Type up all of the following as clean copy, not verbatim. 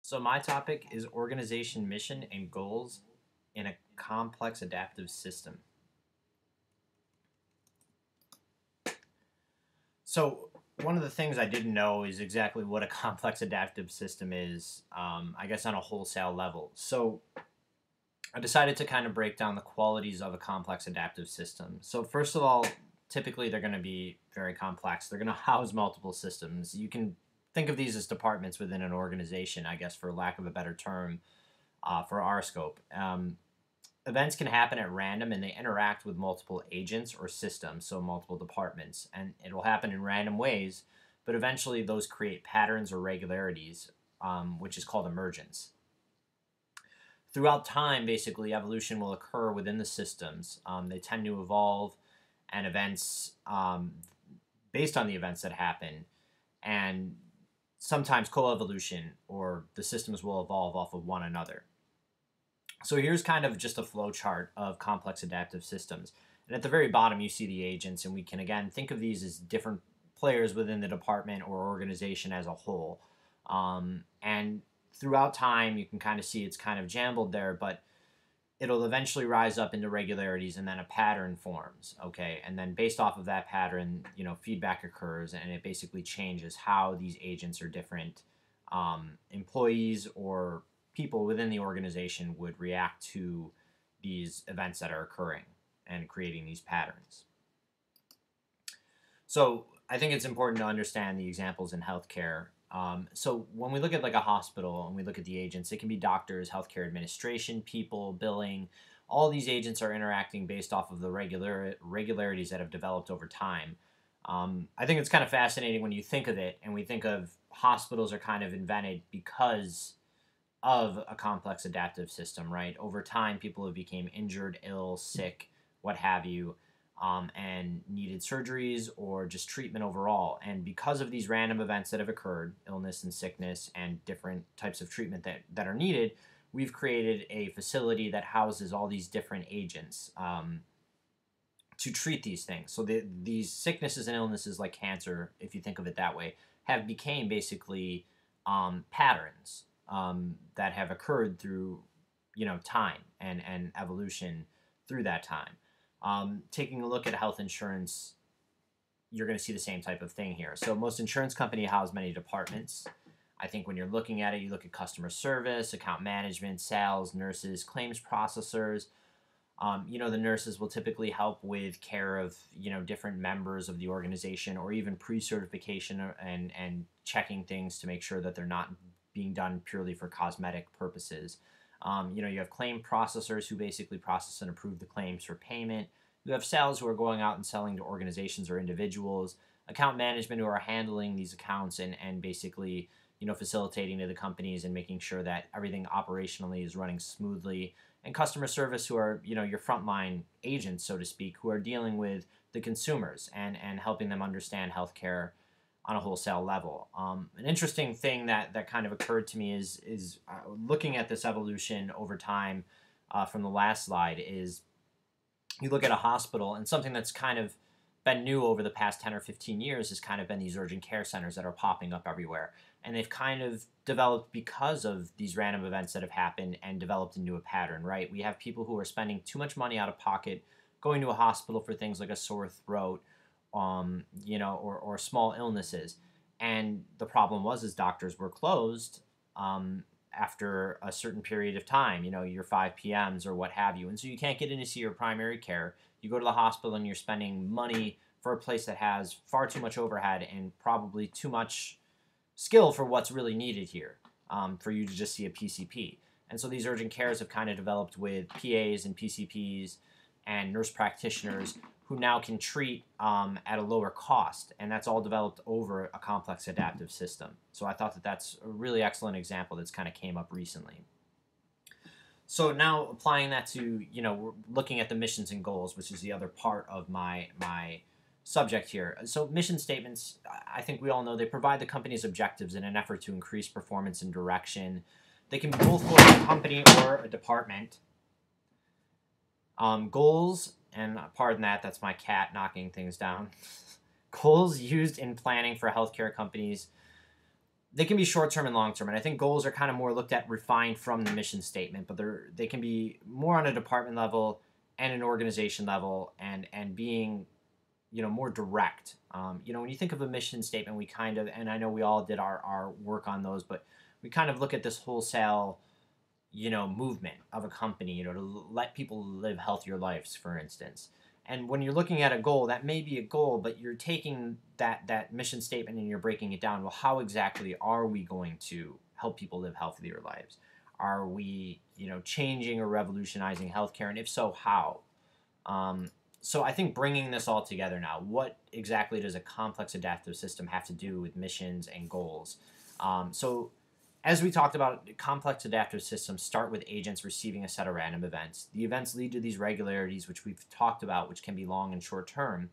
So my topic is organization mission and goals in a complex adaptive system. So one of the things I didn't know is exactly what a complex adaptive system is, I guess on a wholesale level. So I decided to kind of break down the qualities of a complex adaptive system. So first of all, typically they're going to be very complex. They're going to house multiple systems. You can think of these as departments within an organization, I guess, for lack of a better term, for our scope. Events can happen at random and they interact with multiple agents or systems, so multiple departments, and it will happen in random ways, but eventually those create patterns or regularities, which is called emergence. Throughout time, basically, evolution will occur within the systems. They tend to evolve, and events, based on the events that happen, and sometimes coevolution, or the systems will evolve off of one another. So here's kind of just a flow chart of complex adaptive systems. And at the very bottom, you see the agents, and we can, again, think of these as different players within the department or organization as a whole. And throughout time, you can kind of see it's kind of jumbled there, but it'll eventually rise up into regularities, and then a pattern forms, okay? And then based off of that pattern, feedback occurs, and it basically changes how these agents or different employees or people within the organization would react to these events that are occurring and creating these patterns. So I think it's important to understand the examples in healthcare. So when we look at like a hospital and we look at the agents, it can be doctors, healthcare administration, people, billing. All these agents are interacting based off of the regularities that have developed over time. I think it's kind of fascinating when you think of it, and we think of hospitals are kind of invented because of a complex adaptive system, right? Over time, people have become injured, ill, sick, what have you, and needed surgeries or just treatment overall. And because of these random events that have occurred, illness and sickness and different types of treatment that are needed, we've created a facility that houses all these different agents to treat these things. So these sicknesses and illnesses like cancer, if you think of it that way, have became basically patterns that have occurred through, time and evolution through that time. Taking a look at health insurance, you're going to see the same type of thing here. So most insurance companies house many departments. I think when you're looking at it, you look at customer service, account management, sales, nurses, claims processors. The nurses will typically help with care of, different members of the organization, or even pre-certification and checking things to make sure that they're not being done purely for cosmetic purposes. You have claim processors who basically process and approve the claims for payment. You have sales who are going out and selling to organizations or individuals. Account management who are handling these accounts and basically, facilitating to the companies and making sure that everything operationally is running smoothly. And customer service who are, your frontline agents, so to speak, who are dealing with the consumers and helping them understand healthcare on a wholesale level. An interesting thing that kind of occurred to me is looking at this evolution over time from the last slide is you look at a hospital, and something that's kind of been new over the past 10 or 15 years has kind of been these urgent care centers that are popping up everywhere. And they've kind of developed because of these random events that have happened and developed into a pattern, right? We have people who are spending too much money out of pocket going to a hospital for things like a sore throat, or small illnesses. And the problem is doctors were closed after a certain period of time, your 5 p.m.s or what have you. And so you can't get in to see your primary care. You go to the hospital and you're spending money for a place that has far too much overhead and probably too much skill for what's really needed here, for you to just see a PCP. And so these urgent cares have kind of developed with PAs and PCPs and nurse practitioners who now can treat at a lower cost. And that's all developed over a complex adaptive system. So I thought that that's a really excellent example that's kind of came up recently. So now applying that to, we're looking at the missions and goals, which is the other part of my subject here. So mission statements, I think we all know, they provide the company's objectives in an effort to increase performance and direction. They can be both for a company or a department. Goals, and pardon that, that's my cat knocking things down. Goals used in planning for healthcare companies, they can be short-term and long-term, and I think goals are kind of more looked at refined from the mission statement, but they can be more on a department level and an organization level, and being, more direct. When you think of a mission statement, we kind of, and I know we all did our work on those, but we kind of look at this wholesale, movement of a company, to let people live healthier lives, for instance. And when you're looking at a goal, that may be a goal, but you're taking that mission statement and you're breaking it down. Well, how exactly are we going to help people live healthier lives? Are we, changing or revolutionizing healthcare? And if so, how? So I think bringing this all together now, what exactly does a complex adaptive system have to do with missions and goals? So as we talked about, complex adaptive systems start with agents receiving a set of random events. The events lead to these regularities, which we've talked about, which can be long and short term.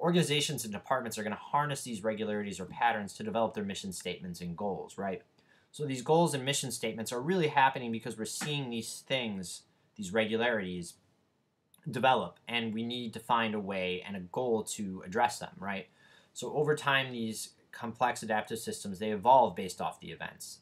Organizations and departments are going to harness these regularities or patterns to develop their mission statements and goals, right? So these goals and mission statements are really happening because we're seeing these things, these regularities, develop, and we need to find a way and a goal to address them, right? So over time, these complex adaptive systems, they evolve based off the events.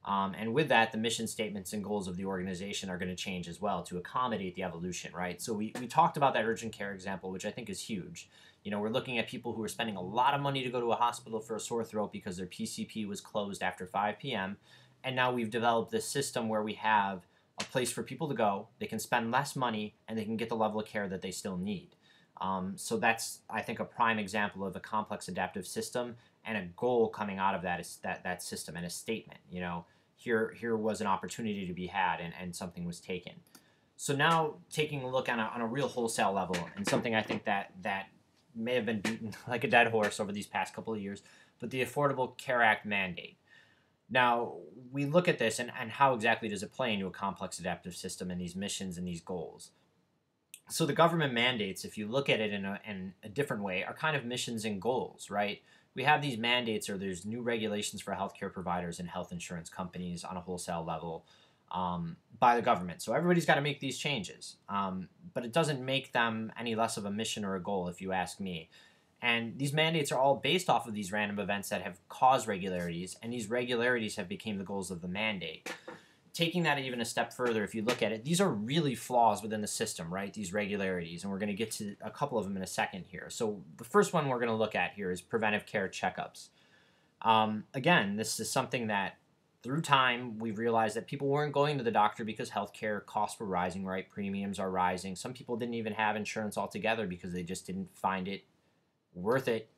And with that, the mission statements and goals of the organization are going to change as well to accommodate the evolution, right? So we talked about that urgent care example, which I think is huge. We're looking at people who are spending a lot of money to go to a hospital for a sore throat because their PCP was closed after 5 p.m. And now we've developed this system where we have a place for people to go. They can spend less money and they can get the level of care that they still need. So that's, I think, a prime example of a complex adaptive system, and a goal coming out of that is that system, and a statement. Here was an opportunity to be had, and something was taken. So now taking a look on a real wholesale level, and something I think that may have been beaten like a dead horse over these past couple of years, but the Affordable Care Act mandate. Now, we look at this, and how exactly does it play into a complex adaptive system and these missions and these goals? So the government mandates, if you look at it in a different way, are kind of missions and goals, right? We have these mandates, or there's new regulations for healthcare providers and health insurance companies on a wholesale level by the government. So everybody's got to make these changes. But it doesn't make them any less of a mission or a goal, if you ask me. And these mandates are all based off of these random events that have caused regularities, and these regularities have become the goals of the mandate. Taking that even a step further, if you look at it, these are really flaws within the system, right? These regularities, and we're going to get to a couple of them in a second here. So the first one we're going to look at here is preventive care checkups. Again, this is something that through time we've realized that people weren't going to the doctor because healthcare costs were rising, right? Premiums are rising. Some people didn't even have insurance altogether because they just didn't find it worth it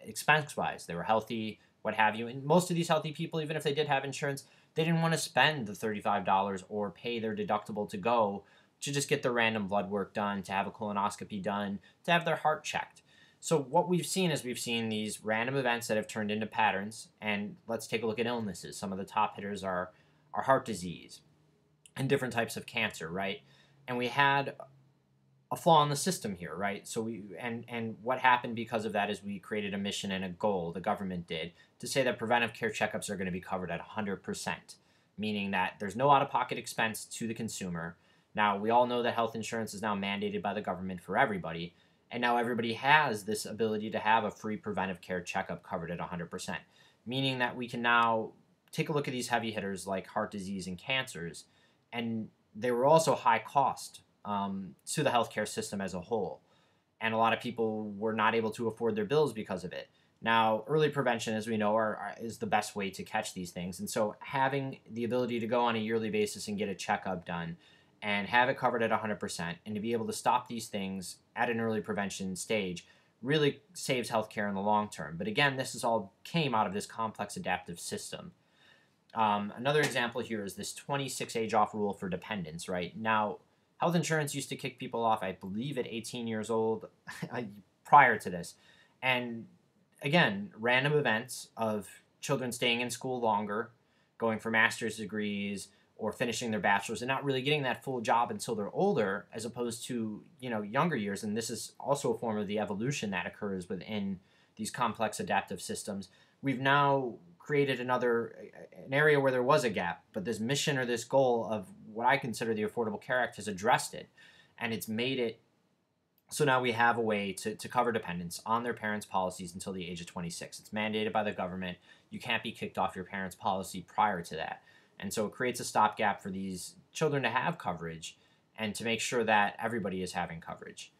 expense-wise. They were healthy, what have you. And most of these healthy people, even if they did have insurance, they didn't want to spend the $35 or pay their deductible to go to just get their random blood work done, to have a colonoscopy done, to have their heart checked. So what we've seen is we've seen these random events that have turned into patterns. And let's take a look at illnesses. Some of the top hitters are heart disease and different types of cancer, right? And we had a flaw in the system here, right? So and what happened because of that is we created a mission and a goal, the government did, to say that preventive care checkups are going to be covered at 100%, meaning that there's no out-of-pocket expense to the consumer. Now, we all know that health insurance is now mandated by the government for everybody, and now everybody has this ability to have a free preventive care checkup covered at 100%, meaning that we can now take a look at these heavy hitters like heart disease and cancers, and they were also high cost to the healthcare system as a whole. And a lot of people were not able to afford their bills because of it. Now, early prevention, as we know, is the best way to catch these things. And so having the ability to go on a yearly basis and get a checkup done and have it covered at 100%, and to be able to stop these things at an early prevention stage really saves healthcare in the long term. But again, this is all came out of this complex adaptive system. Another example here is this 26 age off rule for dependents, right? Now, health insurance used to kick people off, I believe, at 18 years old prior to this. And again, random events of children staying in school longer, going for master's degrees, or finishing their bachelor's and not really getting that full job until they're older, as opposed to, younger years. And this is also a form of the evolution that occurs within these complex adaptive systems. We've now created an area where there was a gap, but this mission or this goal of what I consider the Affordable Care Act has addressed it, and it's made it So now we have a way to cover dependents on their parents' policies until the age of 26. It's mandated by the government. You can't be kicked off your parents' policy prior to that. And so it creates a stopgap for these children to have coverage and to make sure that everybody is having coverage.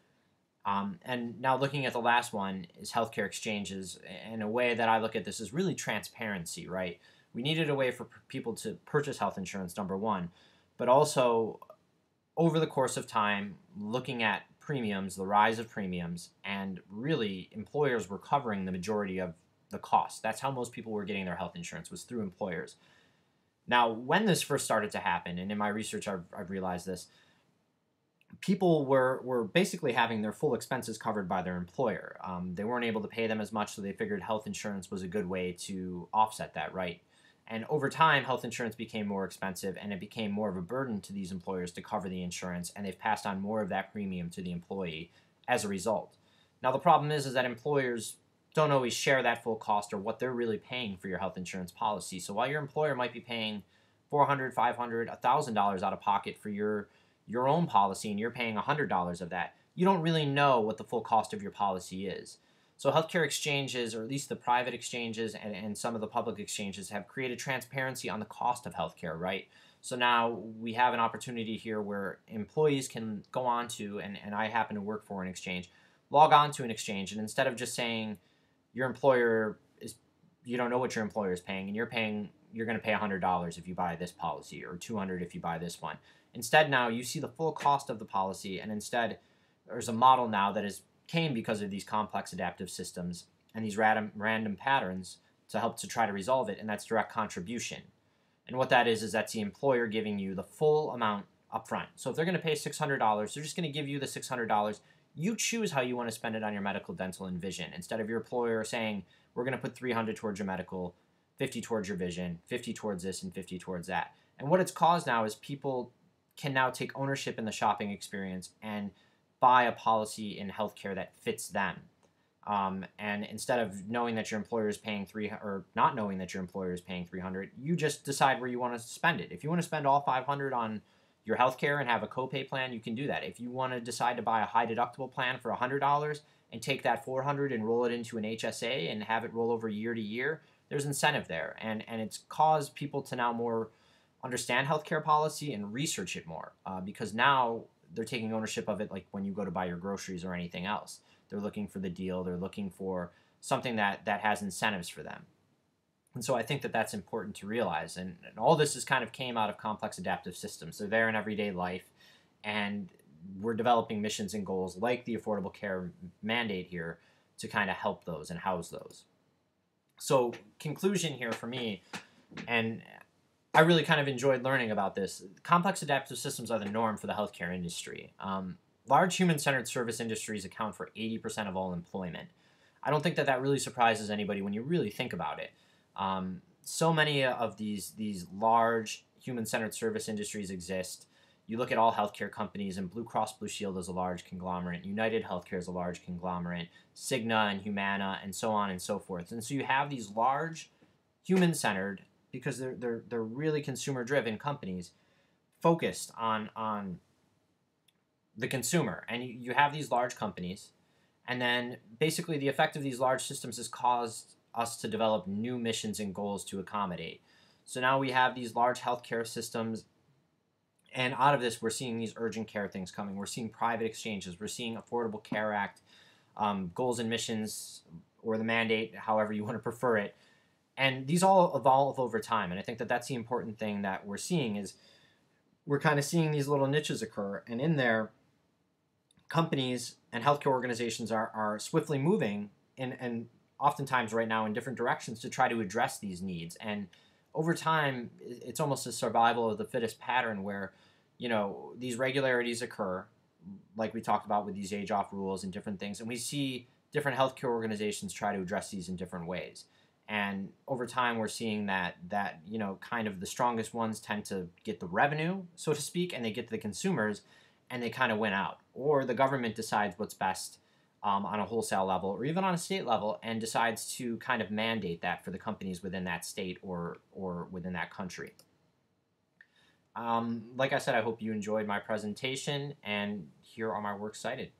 And now looking at the last one is healthcare exchanges. And a way that I look at this is really transparency, right? We needed a way for people to purchase health insurance, number one, but also over the course of time, looking at premiums, the rise of premiums, and really employers were covering the majority of the cost. That's how most people were getting their health insurance, was through employers. Now, when this first started to happen, and in my research I've realized this, people were basically having their full expenses covered by their employer. They weren't able to pay them as much, so they figured health insurance was a good way to offset that, right? And over time, health insurance became more expensive, and it became more of a burden to these employers to cover the insurance, and they've passed on more of that premium to the employee as a result. Now, the problem is that employers don't always share that full cost or what they're really paying for your health insurance policy. So while your employer might be paying $400, $500, $1,000 out of pocket for your own policy, and you're paying $100 of that, you don't really know what the full cost of your policy is. So healthcare exchanges, or at least the private exchanges and some of the public exchanges, have created transparency on the cost of healthcare, right? So now we have an opportunity here where employees can go on to, and I happen to work for an exchange, log on to an exchange, and instead of just saying your employer is, you don't know what your employer is paying, and you're going to pay $100 if you buy this policy, or $200 if you buy this one. Instead, now you see the full cost of the policy, and instead there's a model now that came because of these complex adaptive systems and these random patterns to help to try to resolve it, and that's direct contribution. And what that is that's the employer giving you the full amount up front. So if they're going to pay $600, they're just going to give you the $600. You choose how you want to spend it on your medical, dental, and vision, instead of your employer saying, we're going to put $300 towards your medical, $50 towards your vision, $50 towards this, and $50 towards that. And what it's caused now is people can now take ownership in the shopping experience and buy a policy in healthcare that fits them. And instead of knowing that your employer is paying $300, or not knowing that your employer is paying $300, you just decide where you want to spend it. If you want to spend all $500 on your healthcare and have a copay plan, you can do that. If you want to decide to buy a high deductible plan for $100 and take that $400 and roll it into an HSA and have it roll over year to year, there's incentive there. And it's caused people to now more understand healthcare policy and research it more, because now they're taking ownership of it, like when you go to buy your groceries or anything else. They're looking for the deal. They're looking for something that has incentives for them. And so I think that that's important to realize. And all this is kind of came out of complex adaptive systems. They're there in everyday life. And we're developing missions and goals like the Affordable Care Mandate here to kind of help those and house those. So conclusion here for me, and I really kind of enjoyed learning about this. Complex adaptive systems are the norm for the healthcare industry. Large human-centered service industries account for 80% of all employment. I don't think that really surprises anybody when you really think about it. So many of these large human-centered service industries exist. You look at all healthcare companies, and Blue Cross Blue Shield is a large conglomerate. United Healthcare is a large conglomerate. Cigna and Humana, and so on and so forth. And so you have these large human-centered, because they're really consumer-driven companies focused on the consumer. And you have these large companies, and then basically the effect of these large systems has caused us to develop new missions and goals to accommodate. So now we have these large healthcare systems, and out of this we're seeing these urgent care things coming. We're seeing private exchanges. We're seeing Affordable Care Act, goals and missions, or the mandate, however you want to prefer it. And these all evolve over time, and I think that that's the important thing that we're seeing is we're kind of seeing these little niches occur, and in there, companies and healthcare organizations are swiftly moving, and oftentimes right now in different directions to try to address these needs. And over time, it's almost a survival of the fittest pattern where, these regularities occur, like we talked about with these age-off rules and different things, and we see different healthcare organizations try to address these in different ways. And over time, we're seeing that kind of the strongest ones tend to get the revenue, so to speak, and they get to the consumers, and they kind of win out. Or the government decides what's best on a wholesale level, or even on a state level, and decides to kind of mandate that for the companies within that state or within that country. Like I said, I hope you enjoyed my presentation, and here are my works cited.